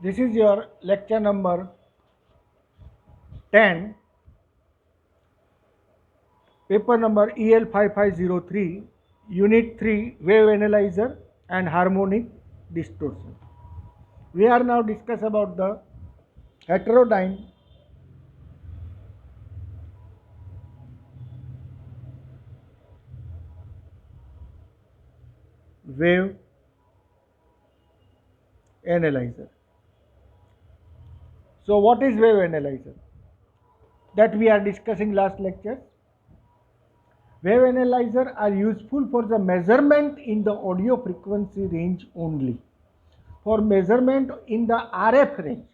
This is your lecture number 10, paper number EL 5503, Unit 3, Wave Analyzer and Harmonic Distortion. We are now discuss about the heterodyne wave analyzer. So what is wave analyzer? That we are discussing last lecture. Wave analyzer are useful for the measurement in the audio frequency range only. For measurement in the RF range.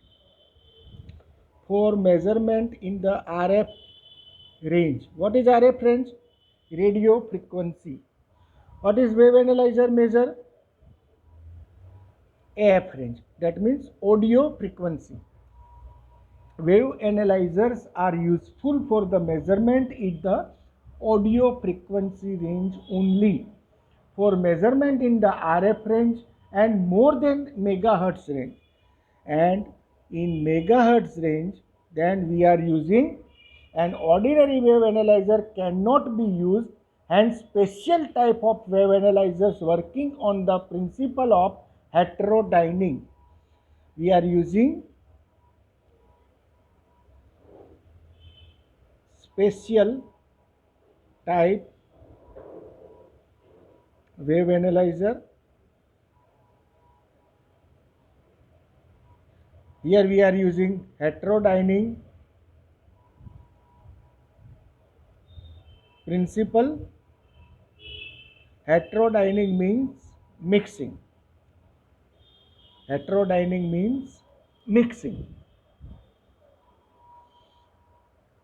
For measurement in the RF range. What is RF range? Radio frequency. What is wave analyzer measure? AF range. That means audio frequency. Wave analyzers are useful for the measurement in the audio frequency range only. For measurement in the RF range and more than megahertz range. And in megahertz range, then we are using an ordinary wave analyzer cannot be used, and special type of wave analyzers working on the principle of heterodyning. We are using special type wave analyzer. Here we are using heterodyning principle. Heterodyning means mixing. Heterodyning means mixing.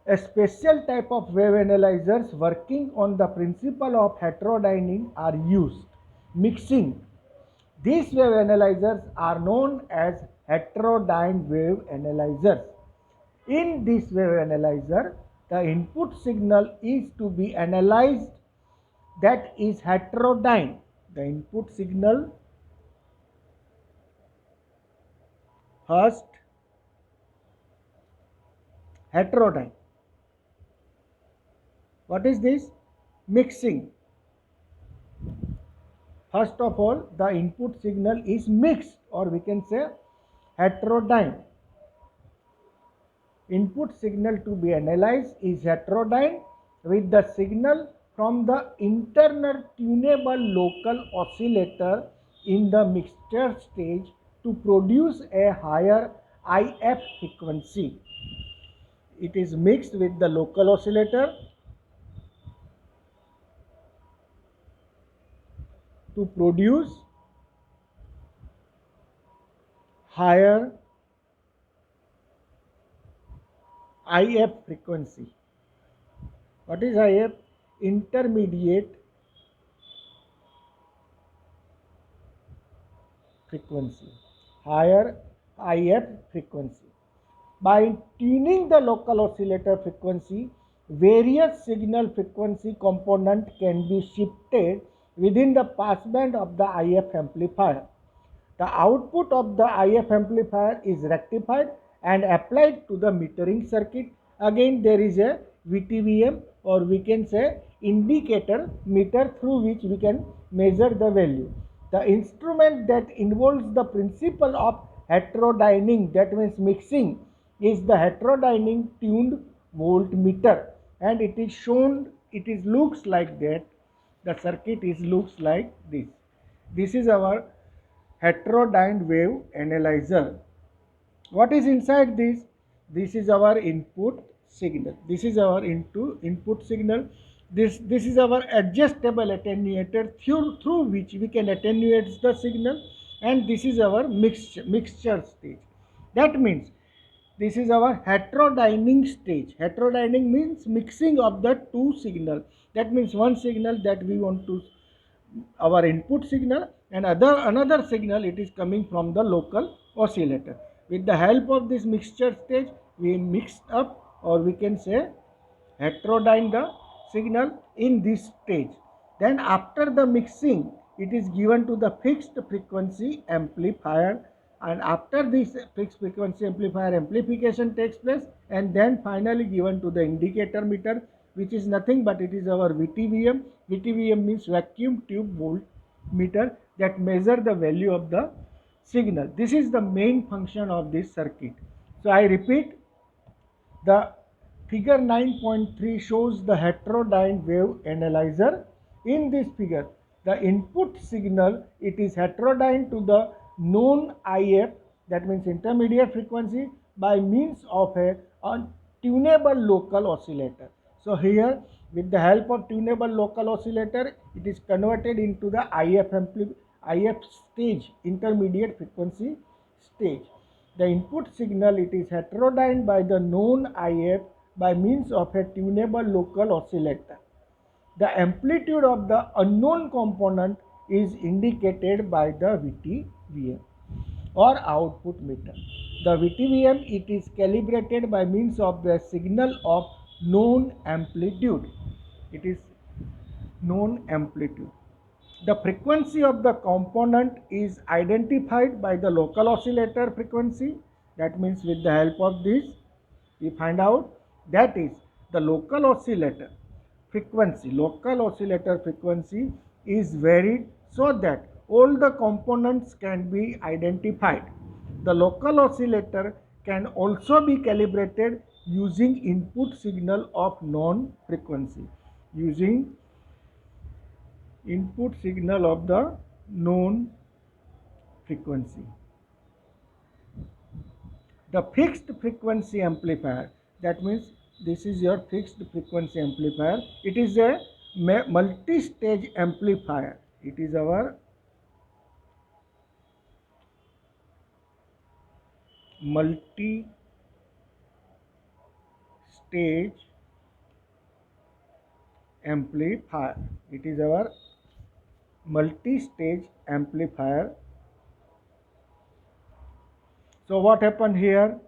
A special type of wave analyzers working on the principle of heterodyning are used. Mixing. These wave analyzers are known as heterodyne wave analyzers. In this wave analyzer, the input signal is to be analyzed that is heterodyne. The input signal first heterodyne. What is this? Mixing. First of all, the input signal is mixed, or we can say heterodyne. Input signal to be analyzed is heterodyne with the signal from the internal tunable local oscillator in the mixture stage to produce a higher IF frequency. It is mixed with the local oscillator to produce higher IF frequency. What is IF? Intermediate frequency. Higher IF frequency. By tuning the local oscillator frequency, various signal frequency component can be shifted within the passband of the IF amplifier. The output of the IF amplifier is rectified and applied to the metering circuit. Again, there is a VTVM, or we can say indicator meter through which we can measure the value. The instrument that involves the principle of heterodyning, that means mixing, is the heterodyning tuned voltmeter, and it is shown, it is looks like that. The circuit is looks like this. This is our heterodyne wave analyzer. What is inside this? This is our input signal. This is our input signal. This is our adjustable attenuator through which we can attenuate the signal, and this is our mixture stage. That means this is our heterodyning stage. Heterodyning means mixing of the two signal. That means one signal that we want to our input signal, and another signal it is coming from the local oscillator. With the help of this mixture stage, we mixed up, or we can say heterodyne the signal in this stage. Then after the mixing, it is given to the fixed frequency amplifier and after this fixed frequency amplifier, amplification takes place, and then finally given to the indicator meter, which is nothing but it is our VTVM. VTVM means vacuum tube voltmeter, that measure the value of the signal. This is the main function of this circuit. So I repeat, the figure 9.3 shows the heterodyne wave analyzer. In this figure, the input signal, it is heterodyne to the known IF, that means intermediate frequency, by means of a tunable local oscillator. So here, with the help of tunable local oscillator, it is converted into the IF stage, intermediate frequency stage. The input signal, it is heterodyne by the known IF by means of a tunable local oscillator. The amplitude of the unknown component is indicated by the VTVM or output meter. The VTVM, it is calibrated by means of the signal of known amplitude. It is known amplitude. The frequency of the component is identified by the local oscillator frequency. That means with the help of this, we find out that is the local oscillator frequency. Local oscillator frequency is varied so that all the components can be identified. The local oscillator can also be calibrated using input signal of known frequency. Using input signal of the known frequency. The fixed frequency amplifier, that means this is your fixed frequency amplifier. It is a multi-stage amplifier. It is our multi-stage amplifier. It is our multi-stage amplifier. So what happened here?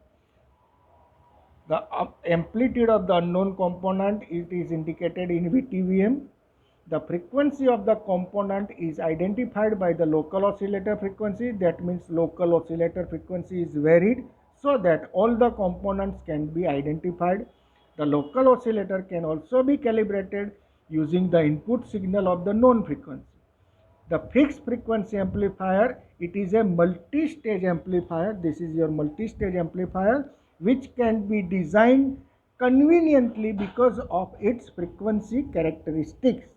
The amplitude of the unknown component, it is indicated in VTVM. The frequency of the component is identified by the local oscillator frequency. That means local oscillator frequency is varied so that all the components can be identified. The local oscillator can also be calibrated using the input signal of the known frequency. The fixed frequency amplifier, it is a multi-stage amplifier. This is your multi-stage amplifier, which can be designed conveniently because of its frequency characteristics.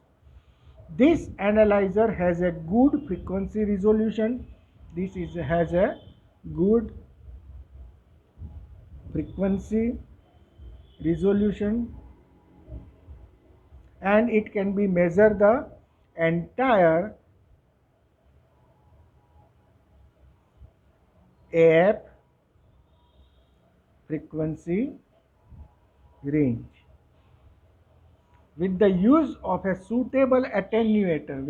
This analyzer has a good frequency resolution. Has a good frequency resolution, and it can be measure the entire AF frequency range. With the use of a suitable attenuator,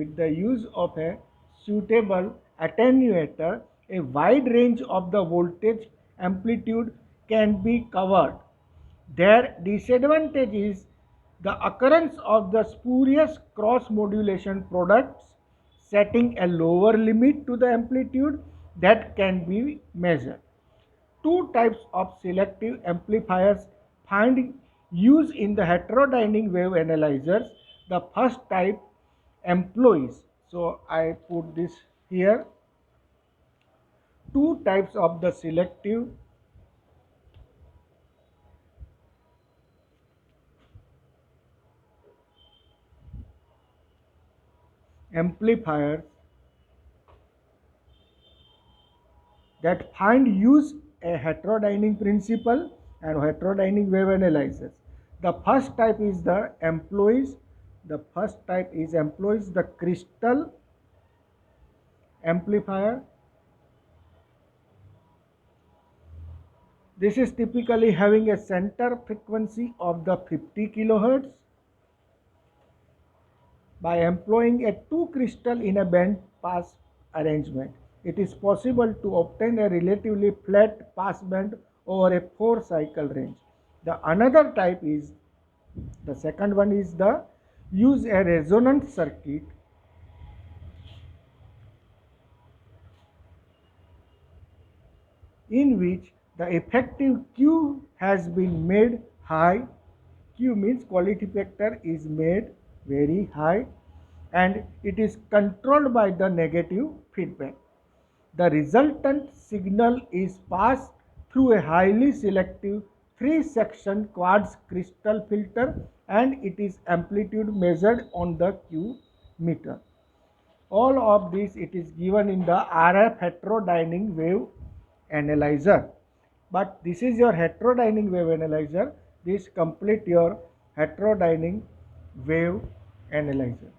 a wide range of the voltage amplitude can be covered. Their disadvantage is the occurrence of the spurious cross modulation products, setting a lower limit to the amplitude that can be measured. Two types of selective amplifiers find use in the heterodyne wave analyzers. The first type employs, so I put this here, two types of the selective amplifiers that find use a heterodyne principle and heterodyne wave analyzers. The first type is the employs. The crystal amplifier. This is typically having a center frequency of the 50 kHz. By employing a two crystal in a band pass arrangement, it is possible to obtain a relatively flat pass band over a 4 cycle range. The second one is the use a resonant circuit in which the effective Q has been made high. Q means quality factor is made very high, and it is controlled by the negative feedback. The resultant signal is passed through a highly selective 3-section quartz crystal filter, and it is amplitude measured on the Q meter. All of this it is given in the RF heterodyning wave analyzer. But this is your heterodyning wave analyzer. This complete your heterodyning wave analyzer.